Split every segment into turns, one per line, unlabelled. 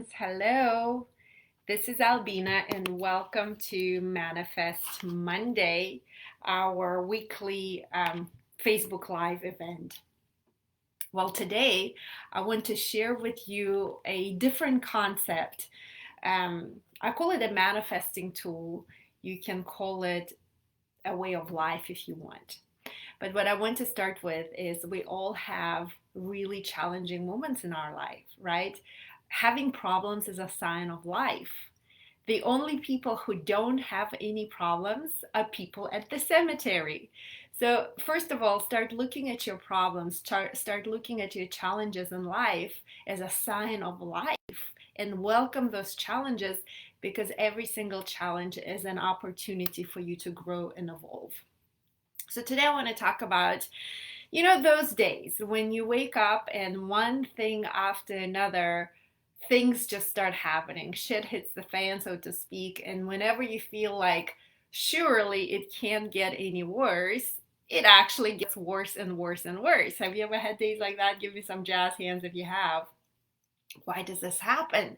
Hello, this is Albina, and welcome to Manifest Monday, our weekly Facebook Live event. Well, today I want to share with you a different concept. I call it a manifesting tool. You can call it a way of life if you want. But what I want to start with is we all have really challenging moments in our life, right? Having problems is a sign of life. The only people who don't have any problems are people at the cemetery. So, first of all, start looking at your problems, start looking at your challenges in life as a sign of life and welcome those challenges because every single challenge is an opportunity for you to grow and evolve. So today I want to talk about, those days when you wake up and one thing after another, things just start happening. Shit hits the fan, so to speak. And whenever you feel like surely it can't get any worse, it actually gets worse and worse and worse. Have you ever had days like that? Give me some jazz hands if you have. Why does this happen?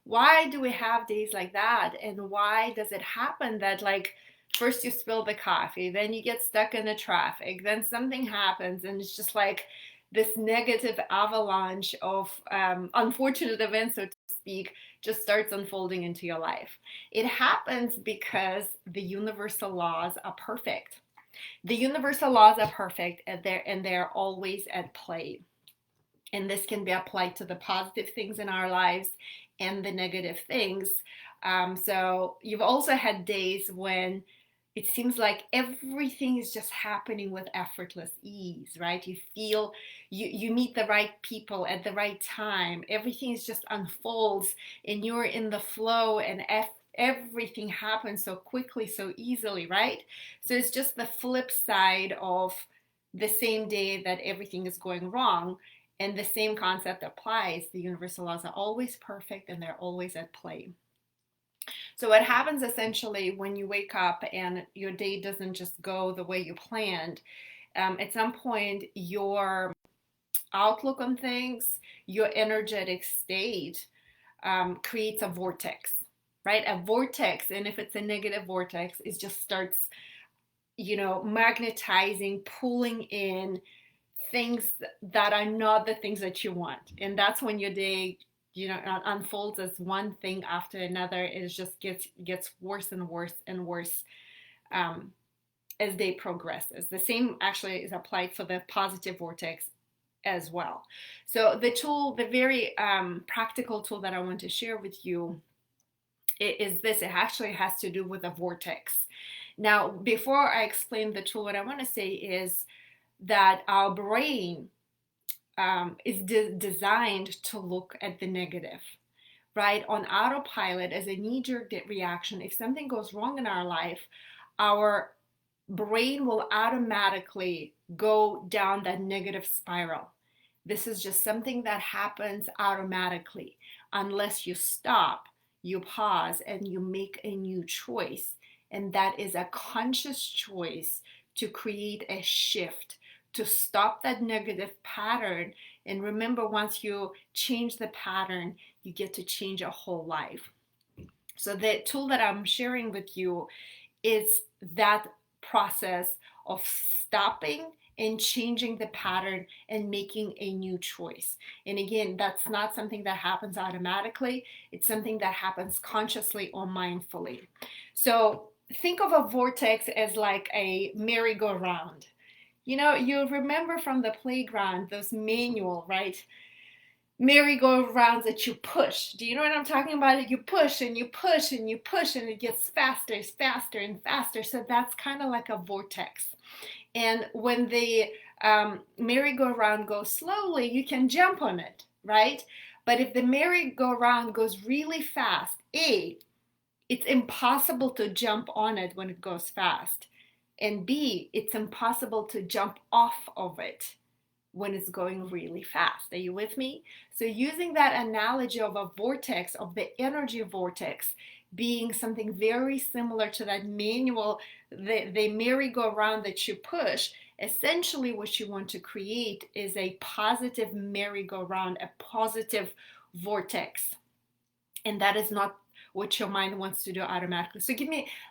Why do we have days like that? And why does it happen that, like, first you spill the coffee, then you get stuck in the traffic, then something happens, and it's just like this negative avalanche of unfortunate events, so to speak, just starts unfolding into your life? It happens because the universal laws are perfect. The universal laws are perfect, and they're always at play. And this can be applied to the positive things in our lives and the negative things. So you've also had days when it seems like everything is just happening with effortless ease, right? You feel you meet the right people at the right time. Everything is just unfolds and you're in the flow, and everything happens so quickly, so easily, right? So it's just the flip side of the same day that everything is going wrong. And the same concept applies. The universal laws are always perfect and they're always at play. So, what happens essentially when you wake up and your day doesn't just go the way you planned, at some point, your outlook on things, your energetic state creates a vortex, right? A vortex, and if it's a negative vortex, it just starts, magnetizing, pulling in things that are not the things that you want. And that's when your day, unfolds as one thing after another. It just gets worse and worse and worse um, as day progresses. The same actually is applied for the positive vortex as well. So the very practical tool that I want to share with you is this. It actually has to do with a vortex. Now, before I explain the tool, what I want to say is that our brain is designed to look at the negative, right? On autopilot, as a knee-jerk reaction, if something goes wrong in our life, our brain will automatically go down that negative spiral. This is just something that happens automatically unless you stop, you pause, and you make a new choice. And that is a conscious choice to create a shift, to stop that negative pattern. And remember, once you change the pattern, you get to change a whole life. So the tool that I'm sharing with you is that process of stopping and changing the pattern and making a new choice. And again, that's not something that happens automatically. It's something that happens consciously or mindfully. So think of a vortex as like a merry-go-round. You remember from the playground those manual, right? Merry-go-rounds that you push. Do you know what I'm talking about? You push and you push and you push and it gets faster, faster and faster. So that's kind of like a vortex. And when the merry-go-round goes slowly, you can jump on it, right? But if the merry-go-round goes really fast, it's impossible to jump on it when it goes fast. And B, it's impossible to jump off of it when it's going really fast. Are you with me? So using that analogy of a vortex, of the energy vortex, being something very similar to that manual, the merry-go-round that you push, essentially what you want to create is a positive merry-go-round, a positive vortex. And that is not what your mind wants to do automatically. So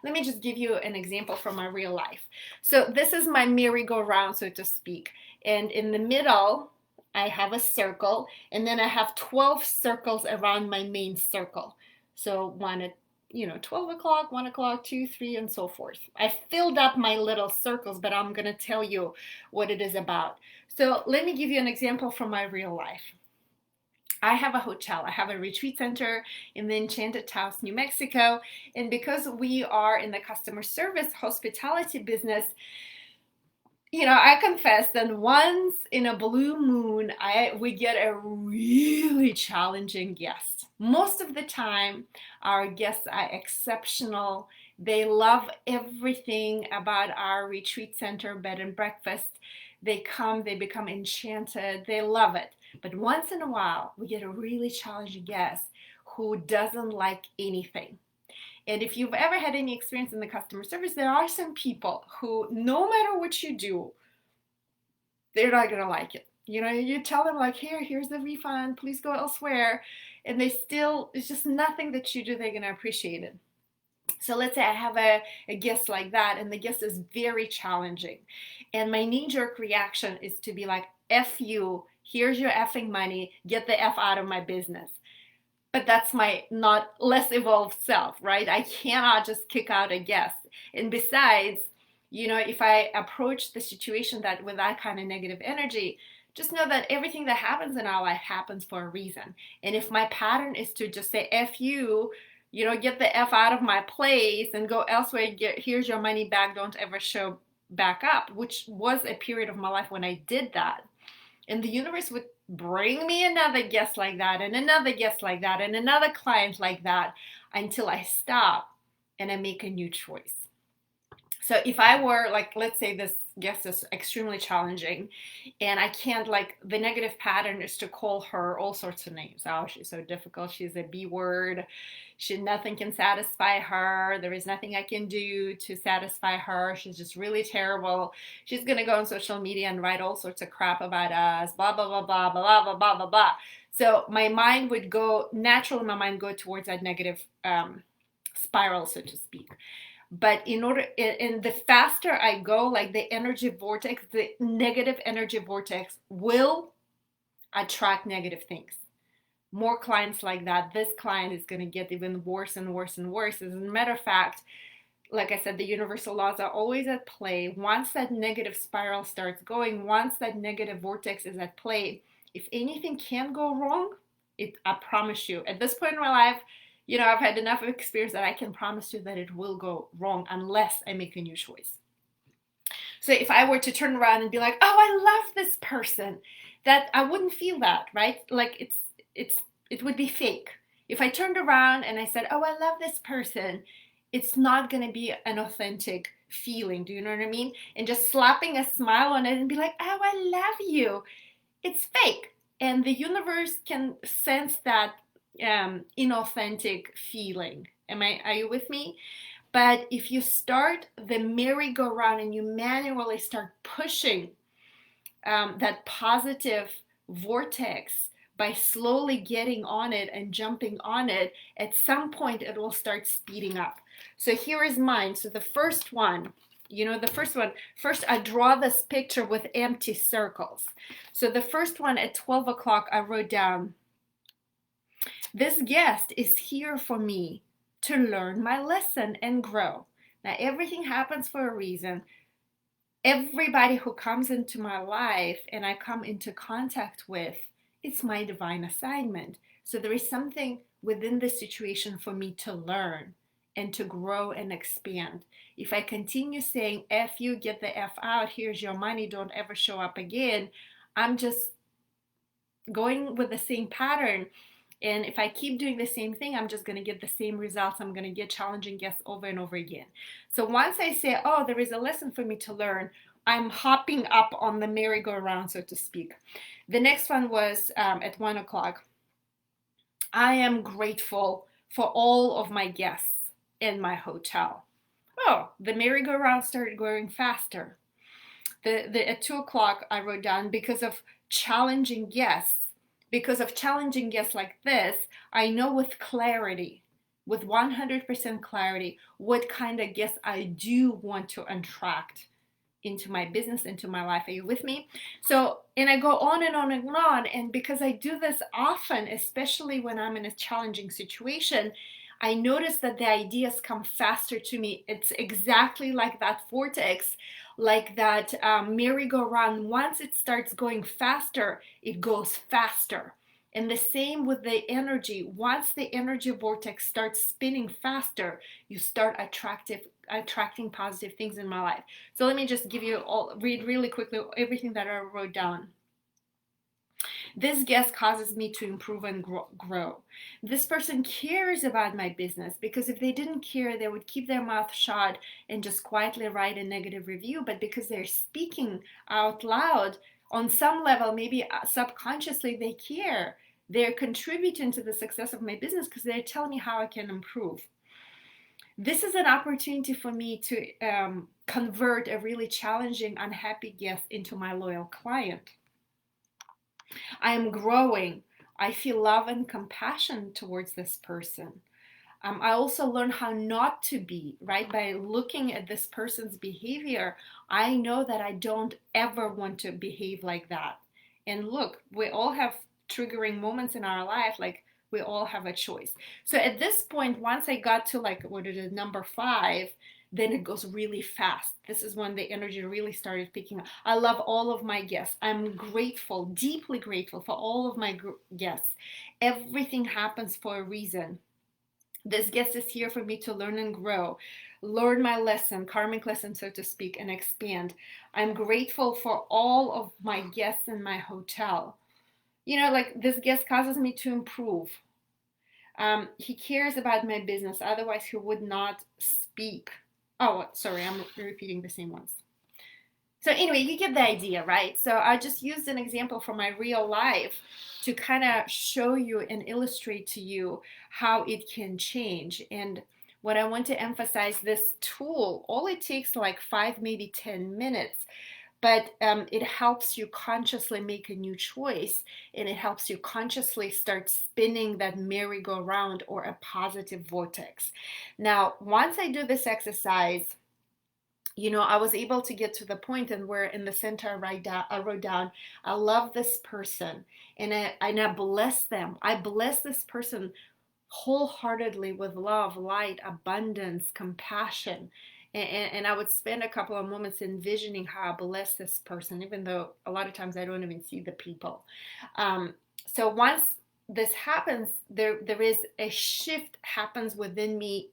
let me just give you an example from my real life. So this is my merry-go-round, so to speak. And in the middle, I have a circle, and then I have 12 circles around my main circle. So one at 12 o'clock, 1 o'clock, 2, 3, and so forth. I filled up my little circles, but I'm going to tell you what it is about. So let me give you an example from my real life. I have a hotel. I have a retreat center in the Enchanted Taos, New Mexico. And because we are in the customer service hospitality business, I confess that once in a blue moon, we get a really challenging guest. Most of the time, our guests are exceptional. They love everything about our retreat center, bed and breakfast. They come, they become enchanted, they love it. But once in a while, we get a really challenging guest who doesn't like anything. And if you've ever had any experience in the customer service, there are some people who, no matter what you do, they're not going to like it. You tell them like, here's the refund, please go elsewhere. And it's just nothing that you do, they're going to appreciate it. So let's say I have a guest like that, and the guest is very challenging. And my knee-jerk reaction is to be like, F you, here's your effing money, get the F out of my business. But that's my not less evolved self, right? I cannot just kick out a guest. And besides, if I approach the situation with that kind of negative energy, just know that everything that happens in our life happens for a reason. And if my pattern is to just say, F you, get the F out of my place and go elsewhere, here's your money back, don't ever show back up, which was a period of my life when I did that. And the universe would bring me another guest like that, and another guest like that, and another client like that, until I stop and I make a new choice. So if I were like, let's say this guest is extremely challenging, and I can't, the negative pattern is to call her all sorts of names. Oh, she's so difficult. She's a B word. Nothing can satisfy her. There is nothing I can do to satisfy her. She's just really terrible. She's going to go on social media and write all sorts of crap about us, blah, blah, blah, blah, blah, blah, blah, blah, blah. So my mind would go towards that negative spiral, so to speak. But the faster I go, the energy vortex, the negative energy vortex will attract negative things. More clients like that. This client is going to get even worse and worse and worse. As a matter of fact, like I said, the universal laws are always at play. Once that negative spiral starts going, once that negative vortex is at play, if anything can go wrong, I promise you, at this point in my life, I've had enough experience that I can promise you that it will go wrong unless I make a new choice. So if I were to turn around and be like, oh, I love this person, that I wouldn't feel that, right? It would be fake. If I turned around and I said, oh, I love this person, it's not going to be an authentic feeling. Do you know what I mean? And just slapping a smile on it and be like, oh, I love you. It's fake. And the universe can sense that inauthentic feeling. Are you with me? But if you start the merry-go-round and you manually start pushing that positive vortex by slowly getting on it and jumping on it, at some point it will start speeding up. So here is mine. So the first one, first I draw this picture with empty circles. So the first one at 12 o'clock, I wrote down, this guest is here for me to learn my lesson and grow. Now, everything happens for a reason. Everybody who comes into my life and I come into contact with, it's my divine assignment. So there is something within the situation for me to learn and to grow and expand. If I continue saying, F you, get the F out, here's your money, don't ever show up again, I'm just going with the same pattern. And if I keep doing the same thing, I'm just going to get the same results. I'm going to get challenging guests over and over again. So once I say, oh, there is a lesson for me to learn, I'm hopping up on the merry-go-round, so to speak. The next one was at 1 o'clock. I am grateful for all of my guests in my hotel. Oh, the merry-go-round started going faster. At 2 o'clock, I wrote down, because of challenging guests, because of challenging guests like this, I know with clarity, with 100% clarity, what kind of guests I do want to attract into my business, into my life. Are you with me? So, and I go on and on and on. And because I do this often, especially when I'm in a challenging situation, I notice that the ideas come faster to me. It's exactly like that vortex, like that merry-go-round. Once it starts going faster, it goes faster. And the same with the energy. Once the energy vortex starts spinning faster, you start attracting positive things in my life. So let me just read really quickly everything that I wrote down. This guest causes me to improve and grow. This person cares about my business, because if they didn't care, they would keep their mouth shut and just quietly write a negative review. But because they're speaking out loud, on some level, maybe subconsciously, they care. They're contributing to the success of my business because they're telling me how I can improve. This is an opportunity for me to convert a really challenging, unhappy guest into my loyal client. I am growing. I feel love and compassion towards this person. I also learn how not to be, right? By looking at this person's behavior, I know that I don't ever want to behave like that. And look, we all have triggering moments in our life, like we all have a choice. So at this point, once I got to like, what it is, number 5, then it goes really fast. This is when the energy really started picking up. I love all of my guests. I'm grateful, deeply grateful for all of my guests. Everything happens for a reason. This guest is here for me to learn and grow, learn my lesson, karmic lesson, so to speak, and expand. I'm grateful for all of my guests in my hotel. You know, like this guest causes me to improve. He cares about my business, otherwise he would not speak. Oh, sorry, I'm repeating the same ones. So anyway, you get the idea, right? So I just used an example from my real life to kind of show you and illustrate to you how it can change. And what I want to emphasize, this tool, all it takes like 5, maybe 10 minutes, but it helps you consciously make a new choice, and it helps you consciously start spinning that merry-go-round or a positive vortex. Now, once I do this exercise, you know, I was able to get to the point and where in the center I wrote down, I love this person, and I bless them. I bless this person wholeheartedly with love, light, abundance, compassion. And I would spend a couple of moments envisioning how I bless this person, even though a lot of times I don't even see the people. So once this happens, there is a shift happens within me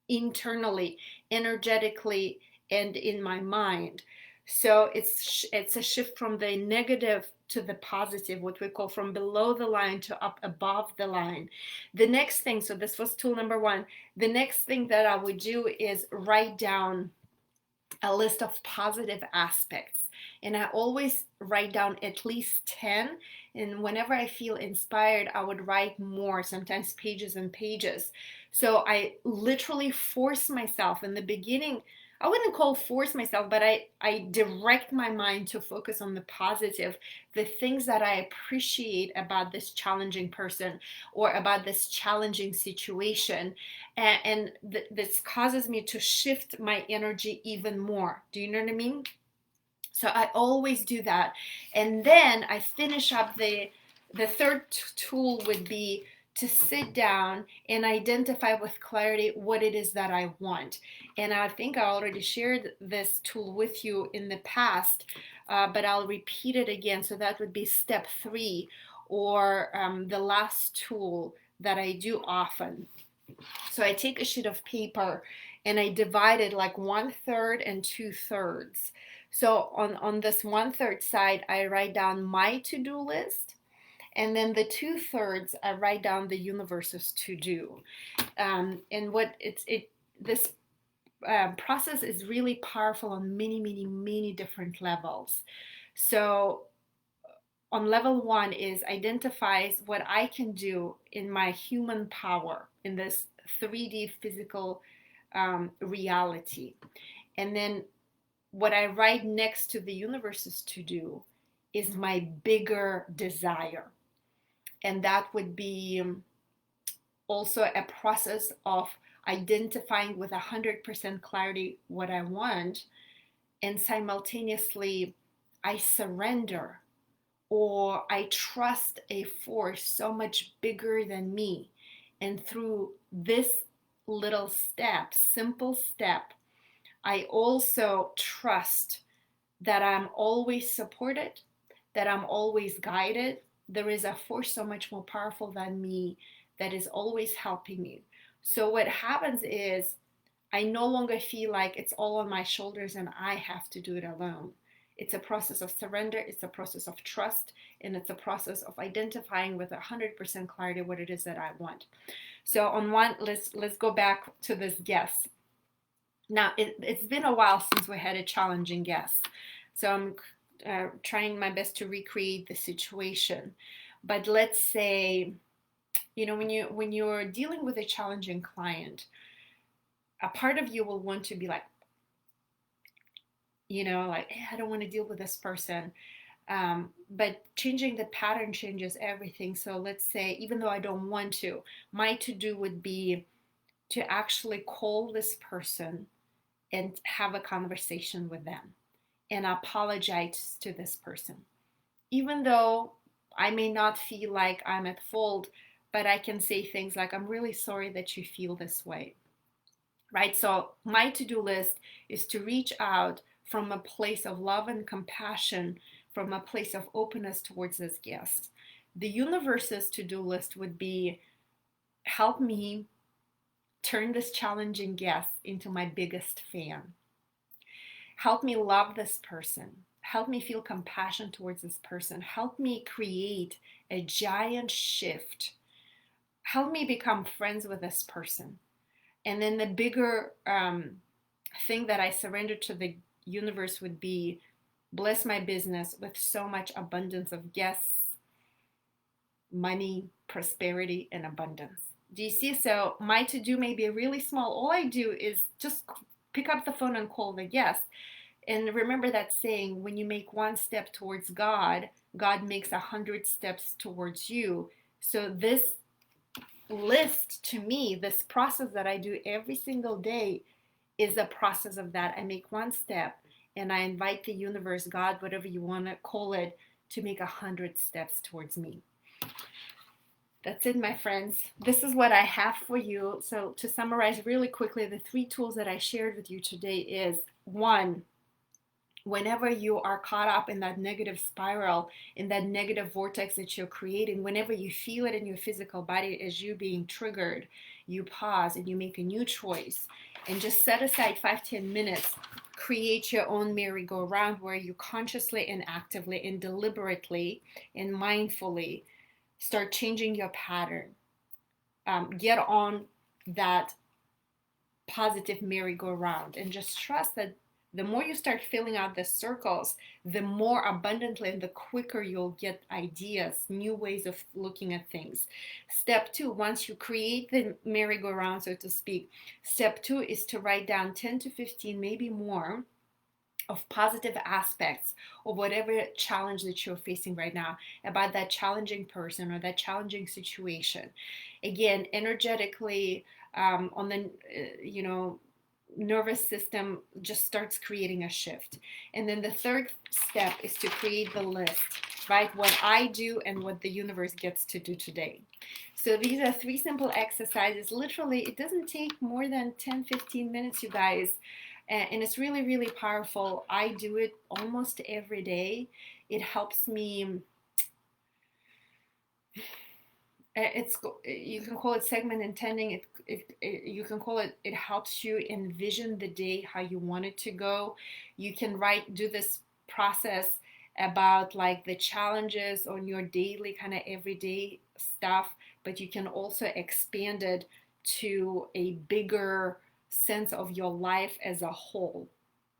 internally, energetically, and in my mind. So it's a shift from the negative to the positive, what we call from below the line to up above the line. The next thing, so this was tool number 1. The next thing that I would do is write down a list of positive aspects. And I always write down at least 10. And whenever I feel inspired, I would write more, sometimes pages and pages. So I literally force myself in the beginning. I wouldn't call force myself, but I direct my mind to focus on the positive, the things that I appreciate about this challenging person or about this challenging situation. And this causes me to shift my energy even more. Do you know what I mean? So I always do that. And then I finish up the third tool would be to sit down and identify with clarity what it is that I want. And I think I already shared this tool with you in the past, but I'll repeat it again. So that would be step 3, or the last tool that I do often. So I take a sheet of paper and I divide it like 1/3 and 2/3. So on this 1/3 side, I write down my to-do list. And then the 2/3, I write down the universe's to do. And this process is really powerful on many, many, many different levels. So on level 1 is identifies what I can do in my human power in this 3D physical reality. And then what I write next to the universe's to do is my bigger desire. And that would be also a process of identifying with 100% clarity what I want, and simultaneously I surrender or I trust a force so much bigger than me. And through this little step, simple step, I also trust that I'm always supported, that I'm always guided. There is a force so much more powerful than me that is always helping me. So what happens is I no longer feel like it's all on my shoulders and I have to do it alone. It's a process of surrender, it's a process of trust, and it's a process of identifying with 100% clarity what it is that I want. So on one, let's go back to this guest. Now it's been a while since we had a challenging guest, so I'm trying my best to recreate the situation. But let's say, when you're dealing with a challenging client, a part of you will want to be like, like, hey, I don't want to deal with this person. But changing the pattern changes everything. So let's say, even though I don't want to, my to do would be to actually call this person and have a conversation with them and apologize to this person. Even though I may not feel like I'm at fault, but I can say things like, I'm really sorry that you feel this way. Right? So my to-do list is to reach out from a place of love and compassion, from a place of openness towards this guest. The universe's to-do list would be, help me turn this challenging guest into my biggest fan. Help me love this person. Help me feel compassion towards this person. Help me create a giant shift. Help me become friends with this person. And then the bigger thing that I surrender to the universe would be, bless my business with so much abundance of guests, money, prosperity, and abundance. Do you see? So my to-do may be really small. All I do is just pick up the phone and call the guest. And remember that saying, when you make one step towards God, God makes 100 steps towards you. So this list, to me, this process that I do every single day, is a process of that. I make one step and I invite the universe, God, whatever you want to call it, to make 100 steps towards me. That's it, my friends. This is what I have for you. So to summarize really quickly, the 3 tools that I shared with you today is, 1, whenever you are caught up in that negative spiral, in that negative vortex that you're creating, whenever you feel it in your physical body as you being triggered, you pause and you make a new choice and just set aside 5-10 minutes. Create your own merry-go-round where you consciously and actively and deliberately and mindfully start changing your pattern. Get on that positive merry-go-round and just trust that the more you start filling out the circles, the more abundantly and the quicker you'll get ideas, new ways of looking at things. Step 2, once you create the merry-go-round, so to speak, step 2 is to write down 10 to 15, maybe more, of positive aspects of whatever challenge that you're facing right now, about that challenging person or that challenging situation. Again, energetically, on the, nervous system just starts creating a shift. And then the third step is to create the list, right? What I do and what the universe gets to do today. So these are 3 simple exercises. Literally, it doesn't take more than 10-15 minutes, you guys. And it's really, really powerful. I do it almost every day. It helps me. You can call it segment intending. You can call it, it helps you envision the day how you want it to go. You can do this process about like the challenges on your daily kind of everyday stuff, but you can also expand it to a bigger sense of your life as a whole.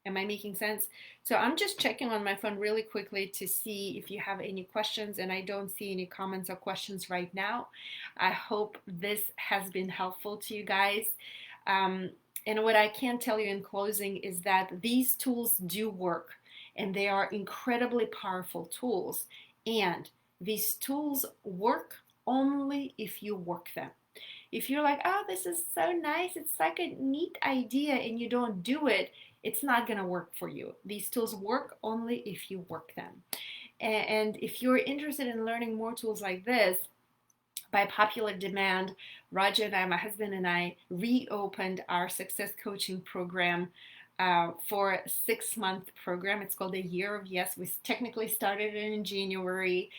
Am I making sense? So I'm just checking on my phone really quickly to see if you have any questions, and I don't see any comments or questions right now. I hope this has been helpful to you guys. And what I can tell you in closing is that these tools do work, and they are incredibly powerful tools. And these tools work only if you work them. If you're like, oh, this is so nice, it's like a neat idea, and you don't do it, it's not going to work for you. These tools work only if you work them. And if you're interested in learning more tools like this, by popular demand, Roger and I, my husband and I, reopened our success coaching program for a 6-month program. It's called A Year of Yes. We technically started it in January,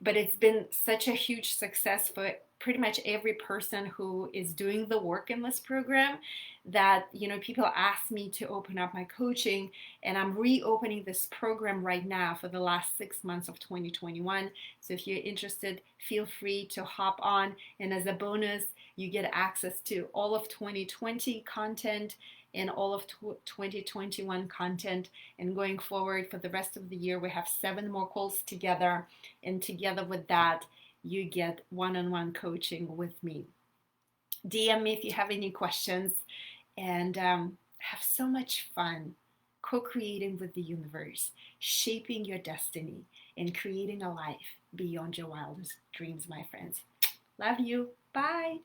but it's been such a huge success for pretty much every person who is doing the work in this program that, people ask me to open up my coaching, and I'm reopening this program right now for the last 6 months of 2021. So if you're interested, feel free to hop on, and as a bonus, you get access to all of 2020 content and all of 2021 content. And going forward for the rest of the year, we have 7 more calls together, and together with that, you get one-on-one coaching with me. DM me if you have any questions, and have so much fun co-creating with the universe, shaping your destiny, and creating a life beyond your wildest dreams, my friends. Love you. Bye.